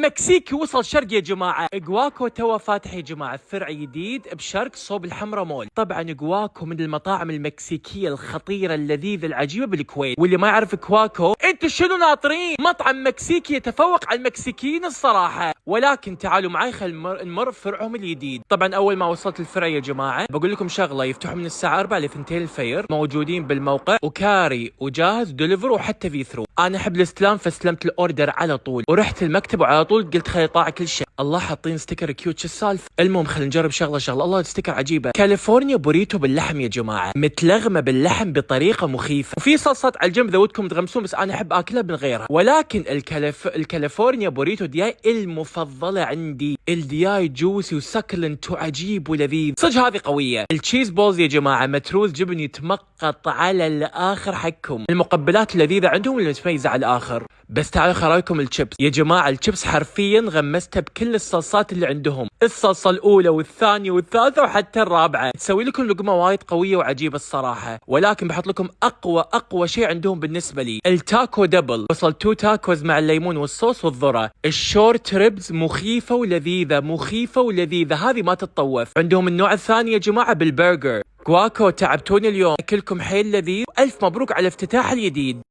المكسيكي وصل شرق يا جماعة. جواكو توا فاتح يا جماعة فرع جديد بشرق صوب الحمرا مول. طبعا جواكو من المطاعم المكسيكية الخطيرة اللذيذة العجيبة بالكويت، واللي ما يعرف كواكو انتوا شنو ناطرين؟ مطعم مكسيكي يتفوق على المكسيكيين الصراحة. ولكن تعالوا معي نمر فرعهم الجديد. طبعا اول ما وصلت الفرع يا جماعة بقول لكم شغلة، يفتحوا من الساعة 4 ل 2 الفجر، موجودين بالموقع وكاري وجاهز دليفر وحتى في ثرو. انا احب الاستلام فاستلمت الاوردر على طول ورحت المكتب وعلى طول قلت خلي يطلع كل شيء. الله حاطين ستيكر كيوت، شو السالفه؟ المهم خلينا نجرب شغله. الله ستيكر عجيبه. كاليفورنيا بوريتو باللحم يا جماعه، متلغمه باللحم بطريقه مخيفه، وفي صلصات على الجنب اذا ودكم تغمسون، بس انا احب اكلها من غيرها. ولكن الكاليفورنيا بوريتو دياي المفضله عندي، الدياي جوسي وسكلنت وعجيب ولذيذ صدق، هذه قويه. التشيز بولز يا جماعه متروس جبن يتمقط على الاخر حقكم، المقبلات اللذيذه عندهم اللي متميزه على الاخر. بس تعالوا خرايكم الشيبس يا جماعه، الشيبس حرفيا غمستها بكل الصلصات اللي عندهم، الصلصه الاولى والثانيه والثالثه وحتى الرابعه، تسوي لكم لقمه وايد قويه وعجيبه الصراحه. ولكن بحط لكم اقوى شيء عندهم بالنسبه لي، التاكو دبل. وصل 2 تاكوز مع الليمون والصوص والذره. الشورت ريبز مخيفه ولذيذه، هذه ما تتطوف. عندهم النوع الثاني يا جماعه بالبرجر. كواكو تعبتوني اليوم، اكلكم حيل لذيذ، الف مبروك على الافتتاح الجديد.